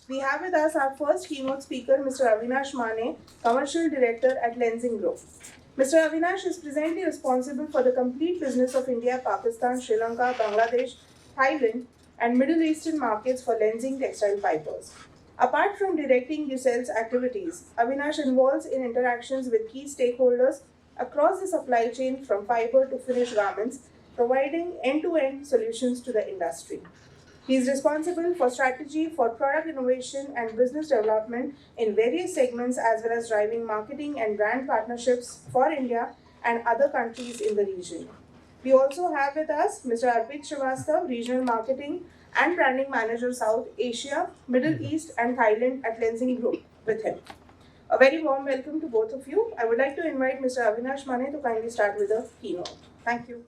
We have with us our first keynote speaker, Mr. Avinash Mane, Commercial Director at Lensing Group. Mr. Avinash is presently responsible for the complete business of India, Pakistan, Sri Lanka, Bangladesh, Thailand, and Middle Eastern markets for Lensing textile fibers. Apart from directing the sales activities, Avinash involves in interactions with key stakeholders across the supply chain from fiber to finished garments, providing end-to-end solutions to the industry. He is responsible for strategy for product innovation and business development in various segments as well as driving marketing and brand partnerships for India and other countries in the region. We also have with us Mr. Arpit Srivastav, Regional Marketing and Branding Manager South Asia, Middle East and Thailand at Lensing Group with him. A very warm welcome to both of you. I would like to invite Mr. Avinash Mane to kindly start with the keynote. Thank you.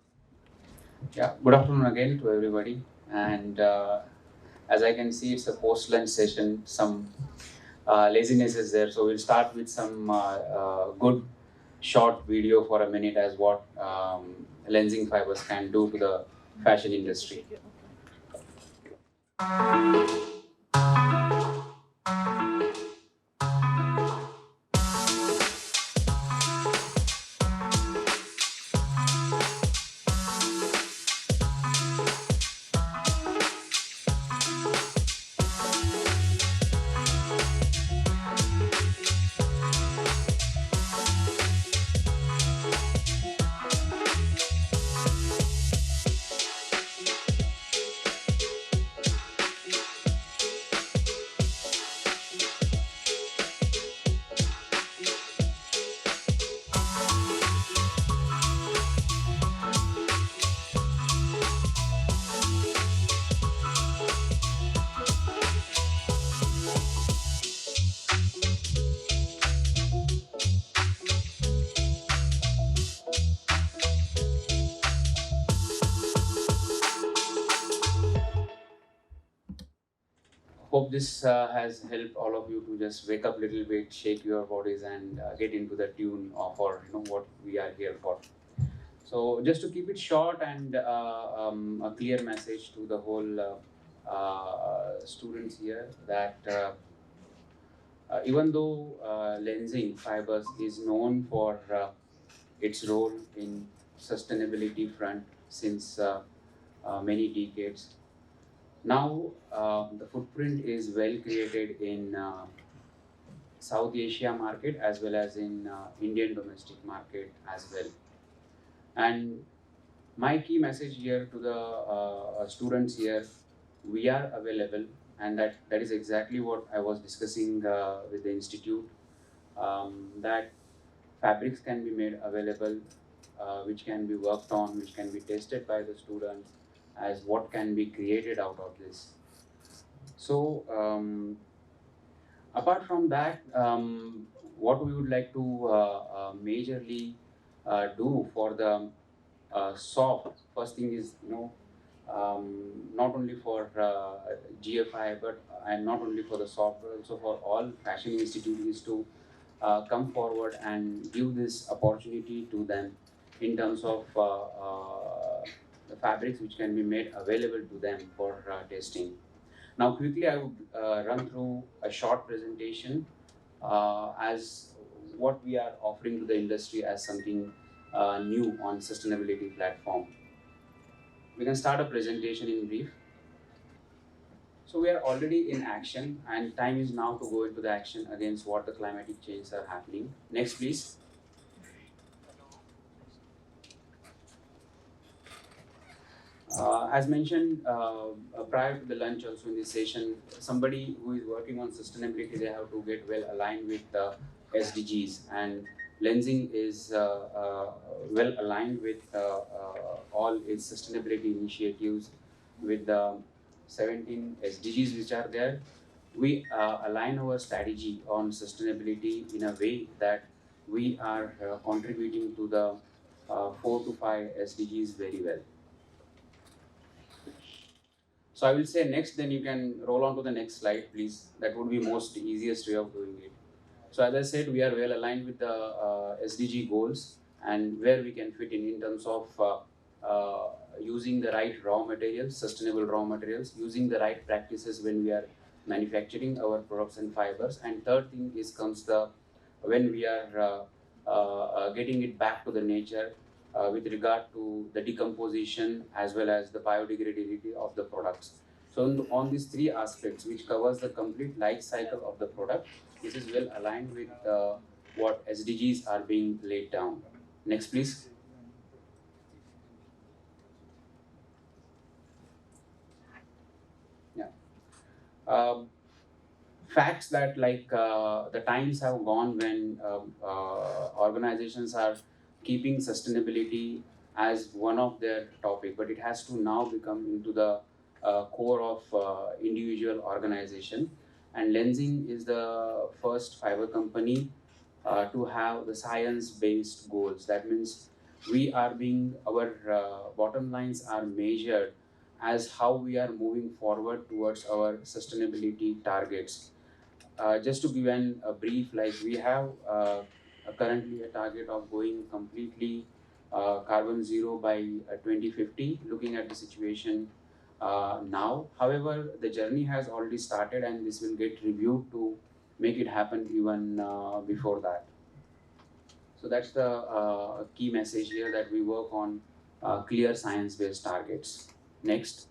Yeah, good afternoon again to everybody. And as I can see, it's a post-lunch session. Some laziness is there, so we'll start with some good short video for a minute as what lensing fibers can do to the fashion industry. Hope this has helped all of you to just wake up a little bit, shake your bodies, and get into the tune for what we are here for. So just to keep it short and a clear message to the whole students here that even though lensing fibers is known for its role in sustainability front since many decades, now the footprint is well created in South Asia market as well as in Indian domestic market as well. And my key message here to the students here, we are available, and that is exactly what I was discussing with the institute, that fabrics can be made available, which can be worked on, which can be tested by the students as what can be created out of this. So apart from that, what we would like to majorly do for the soft, first thing is not only for GFI but and not only for the soft but also for all fashion institutes to come forward and give this opportunity to them in terms of the fabrics which can be made available to them for testing. Now quickly I would run through a short presentation as what we are offering to the industry as something new on sustainability platform. We can start a presentation in brief. So we are already in action and time is now to go into the action against what the climatic changes are happening. Next please. As mentioned prior to the lunch also in this session, somebody who is working on sustainability, they have to get well aligned with the SDGs, and lensing is well aligned with all its sustainability initiatives with the 17 SDGs which are there. We align our strategy on sustainability in a way that we are contributing to the 4 to 5 SDGs very well. So I will say next, then you can roll on to the next slide, please. That would be most easiest way of doing it. So as I said, we are well aligned with the SDG goals and where we can fit in terms of using the right raw materials, sustainable raw materials, using the right practices when we are manufacturing our products and fibers. And third thing is comes the when we are getting it back to the nature with regard to the decomposition as well as the biodegradability of the products. So on these three aspects, which covers the complete life cycle of the product, this is well aligned with what SDGs are being laid down. Next, please. Yeah. Um, Facts that the times have gone when organizations are keeping sustainability as one of their topic, but it has to now become into the core of individual organization. And Lenzing is the first fiber company to have the science-based goals. That means we are being our bottom lines are measured as how we are moving forward towards our sustainability targets. Just to give a brief, like we have currently a target of going completely carbon zero by 2050, looking at the situation now. However, the journey has already started and this will get reviewed to make it happen even before that. So that's the key message here, that we work on clear science-based targets. Next.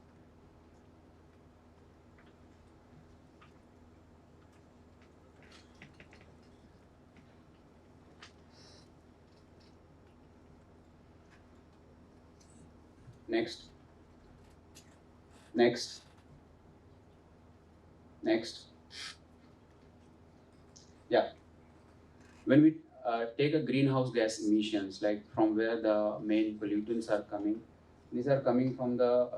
Next. Next. Next. Yeah. When we take a greenhouse gas emissions, like from where the main pollutants are coming, these are coming from the,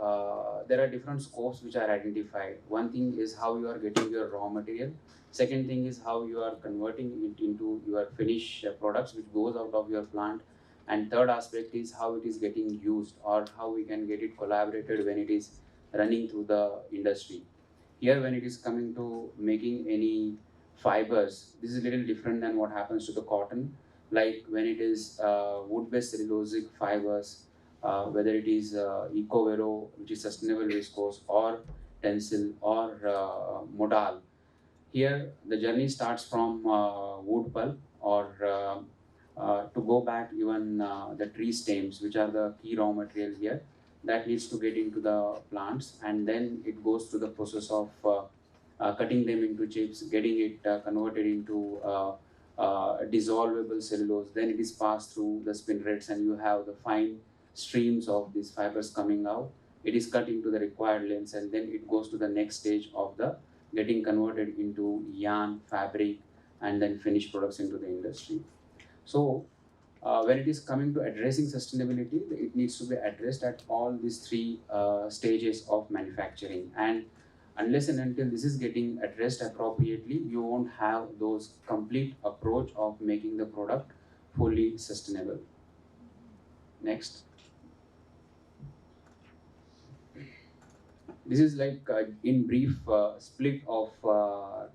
there are different scopes which are identified. One thing is how you are getting your raw material. Second thing is how you are converting it into your finished products which goes out of your plant. And third aspect is how it is getting used, or how we can get it collaborated when it is running through the industry. Here, when it is coming to making any fibers, this is a little different than what happens to the cotton. Like when it is wood-based cellulosic fibers, whether it is Ecovero, which is sustainable viscose, or Tencel, or Modal. Here, the journey starts from wood pulp, or to go back even the tree stems, which are the key raw material here, that needs to get into the plants, and then it goes through the process of cutting them into chips, getting it converted into dissolvable cellulose. Then it is passed through the spinnerets, and you have the fine streams of these fibers coming out. It is cut into the required lengths, and then it goes to the next stage of the getting converted into yarn, fabric, and then finished products into the industry. So when it is coming to addressing sustainability, it needs to be addressed at all these three stages of manufacturing. And unless and until this is getting addressed appropriately, you won't have those complete approach of making the product fully sustainable. Next. This is like in brief split of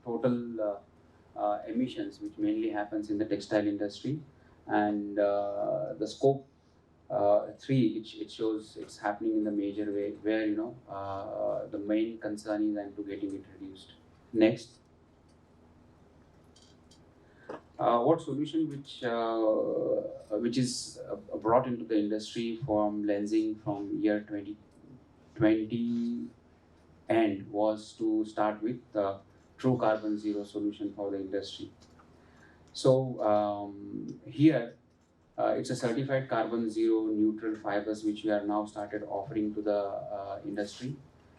total emissions, which mainly happens in the textile industry. And the scope 3, it shows it's happening in the major way, where the main concern is and to getting it reduced. Next. What solution which is brought into the industry from Lenzing from year 2020 end was to start with the true carbon zero solution for the industry. So here it's a certified carbon zero neutral fibers which we are now started offering to the industry,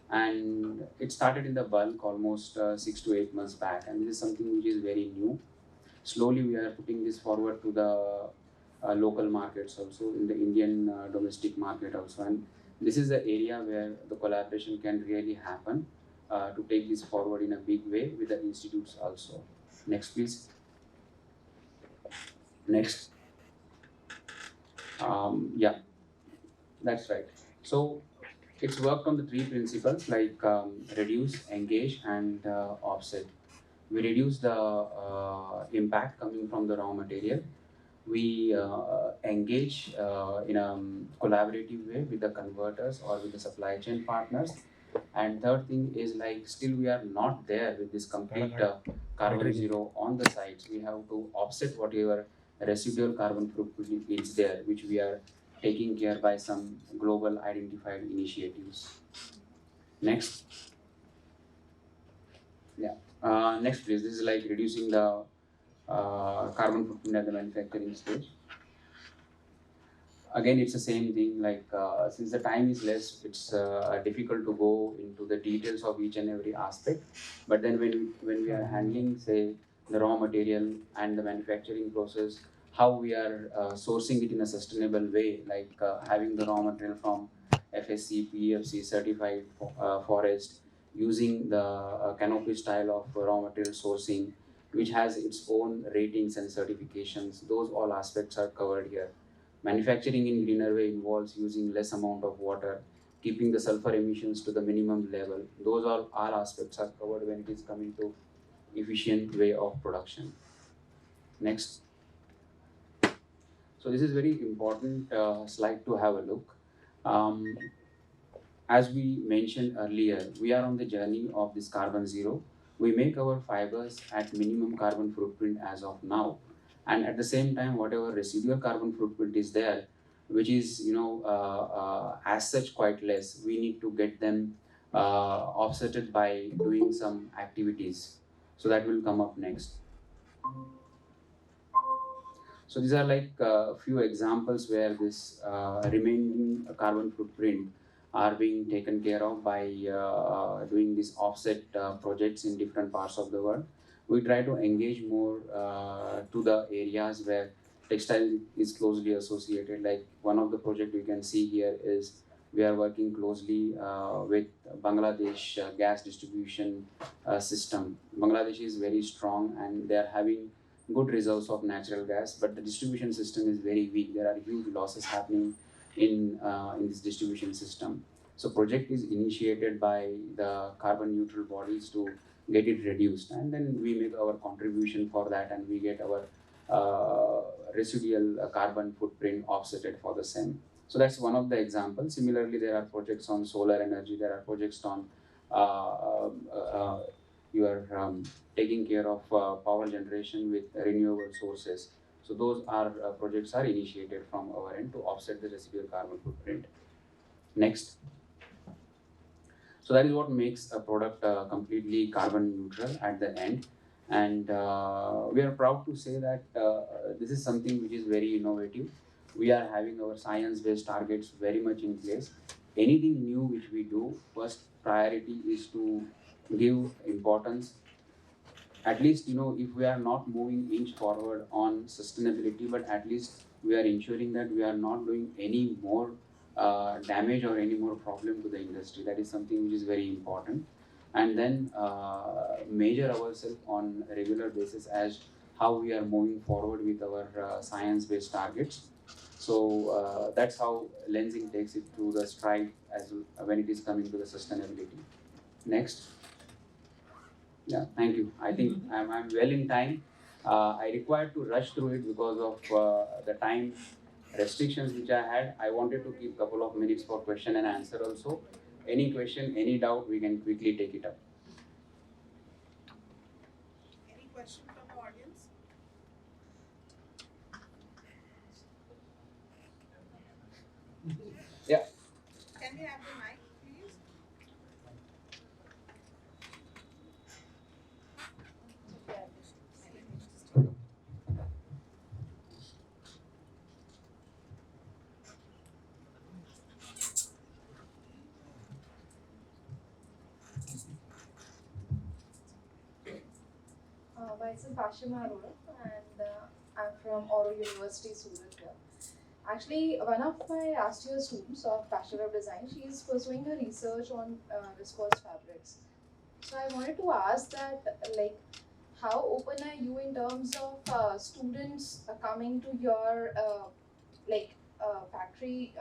and it started in the bulk almost 6 to 8 months back, and this is something which is very new. Slowly we are putting this forward to the local markets also, in the Indian domestic market also, and this is the area where the collaboration can really happen to take this forward in a big way with the institutes also. Next, please. Next. Yeah, that's right. So it's worked on the three principles, like reduce, engage, and offset. We reduce the impact coming from the raw material. We engage in a collaborative way with the converters or with the supply chain partners, And third thing is like still we are not there with this complete carbon zero on the sites. We have to offset whatever residual carbon footprint is there, which we are taking care by some global identified initiatives. Next. Yeah. Next please. This is like reducing the carbon footprint at the manufacturing stage. Again, it's the same thing, like since the time is less, it's difficult to go into the details of each and every aspect. But then when we are handling, say, the raw material and the manufacturing process, how we are sourcing it in a sustainable way, like having the raw material from FSC, PFC certified forest, using the canopy style of raw material sourcing, which has its own ratings and certifications. Those all aspects are covered here. Manufacturing in greener way involves using less amount of water, keeping the sulfur emissions to the minimum level. Those all aspects are covered when it is coming to efficient way of production. Next. So this is very important slide to have a look. Um, as we mentioned earlier, we are on the journey of this carbon zero. We make our fibers at minimum carbon footprint as of now, and at the same time, whatever residual carbon footprint is there, which is as such quite less, we need to get them offsetted by doing some activities. So that will come up next. So these are like a few examples where this remaining carbon footprint are being taken care of by doing these offset projects in different parts of the world. We try to engage more to the areas where textile is closely associated. Like one of the project you can see here is we are working closely with Bangladesh gas distribution system. Bangladesh is very strong and they are having good reserves of natural gas, but the distribution system is very weak. There are huge losses happening in this distribution system. So project is initiated by the carbon neutral bodies to get it reduced, and then we make our contribution for that, and we get our residual carbon footprint offsetted for the same. So that's one of the examples. Similarly, there are projects on solar energy. There are projects on uh, uh, your taking care of power generation with renewable sources. So those are projects are initiated from our end to offset the residual carbon footprint. Next. So that is what makes a product completely carbon neutral at the end. And we are proud to say that this is something which is very innovative. We are having our science-based targets very much in place. Anything new which we do, first priority is to give importance. At least if we are not moving inch forward on sustainability, but at least we are ensuring that we are not doing any more damage or any more problem to the industry. That is something which is very important. And then measure ourselves on a regular basis as how we are moving forward with our science based targets. So that's how lensing takes it to the stride as when it is coming to the sustainability. Next. Yeah, thank you. I think I'm well in time. I required to rush through it because of the time restrictions which I had. I wanted to keep a couple of minutes for question and answer also. Any question, any doubt, we can quickly take it up. Any question from the audience? Yeah. Can we have the mic, please? Myself Ashima Arora, and I'm from Oro University, Surat here. Actually, one of my last year students of Bachelor of Design, she is pursuing her research on viscose fabrics. So I wanted to ask that, like, how open are you in terms of students coming to your factory,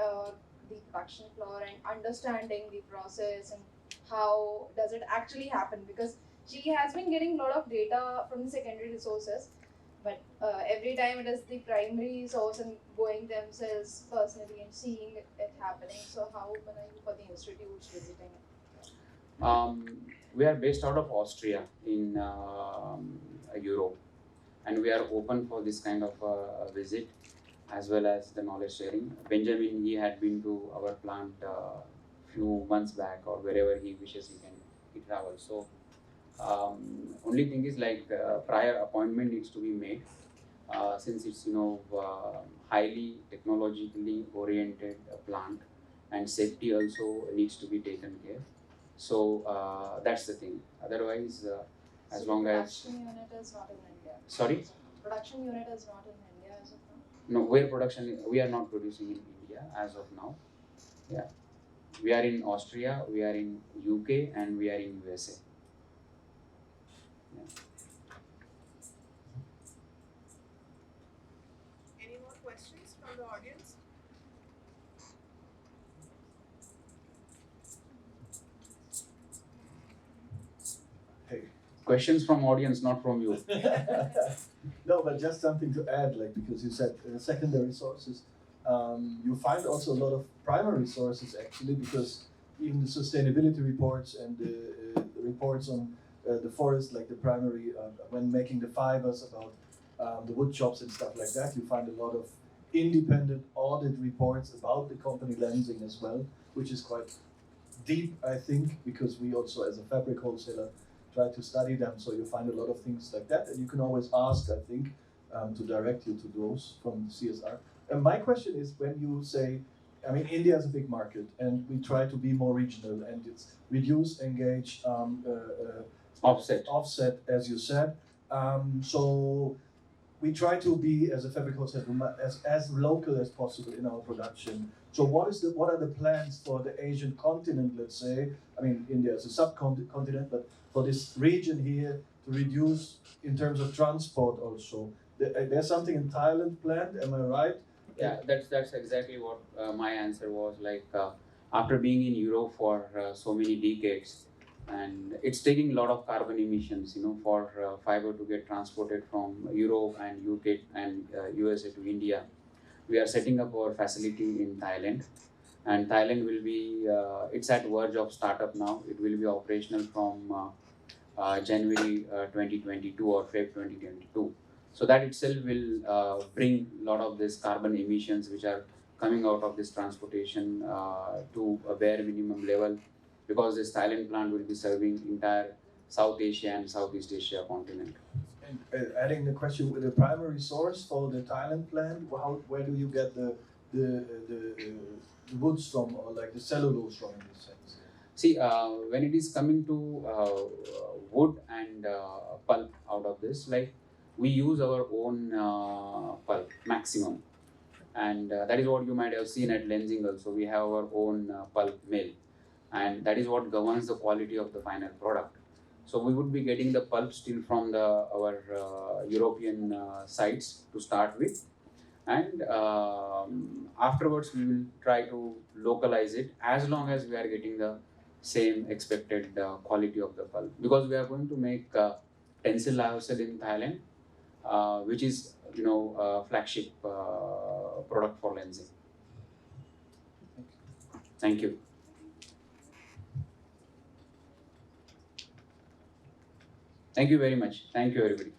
the production floor, and understanding the process and how does it actually happen? Because she has been getting a lot of data from the secondary resources, but every time it is the primary source and going themselves personally and seeing it happening. So how open are you for the institutes visiting? We are based out of Austria in Europe, and we are open for this kind of visit as well as the knowledge sharing. Benjamin, he had been to our plant few months back, or wherever he wishes he travel. So only thing is like prior appointment needs to be made, since it's highly technologically oriented plant, and safety also needs to be taken care. So that's the thing. Otherwise, as So long the as production unit is not in India. sorry, Production unit is not in India as of now. no, where production we are not producing in India as of now. Yeah, we are in Austria, we are in UK, and we are in USA. Yeah. Any more questions from the audience? Hey. Questions from audience, not from you. No, but just something to add, like, because you said secondary sources, you find also a lot of primary sources actually, because even the sustainability reports and the reports on the forest, like the primary, when making the fibers about the wood shops and stuff like that, you find a lot of independent audit reports about the company Lenzing as well, which is quite deep, I think, because we also, as a fabric wholesaler, try to study them. So you find a lot of things like that, and you can always ask, I think, to direct you to those from CSR. And my question is, when you say, I mean, India is a big market, and we try to be more regional, and it's reduce, engage, offset, as you said. So we try to be, as a fabric wholesaler, as local as possible in our production. So what are the plans for the Asian continent, let's say? I mean, India is a subcontinent, but for this region here to reduce in terms of transport also. There's something in Thailand planned, am I right? Yeah, that's exactly what my answer was. Like after being in Europe for so many decades, and it's taking a lot of carbon emissions, for fiber to get transported from Europe and UK and USA to India. We are setting up our facility in Thailand, and Thailand will be it's at verge of startup now. It will be operational from January 2022 or Feb 2022. So that itself will bring a lot of this carbon emissions which are coming out of this transportation to a bare minimum level, because this Thailand plant will be serving entire South Asia and Southeast Asia continent. And adding the question with the primary source for the Thailand plant, where do you get the woods from, or like the cellulose from, in this sense? See, when it is coming to wood and pulp out of this, like we use our own pulp maximum, and that is what you might have seen at Lenzing also. We have our own pulp mill, and that is what governs the quality of the final product. So we would be getting the pulp still from our European sites to start with, and afterwards we will try to localize it as long as we are getting the same expected quality of the pulp, because we are going to make tencel lyocell in Thailand, which is flagship product for Lenzing. Thank you. Thank you very much. Thank you, everybody.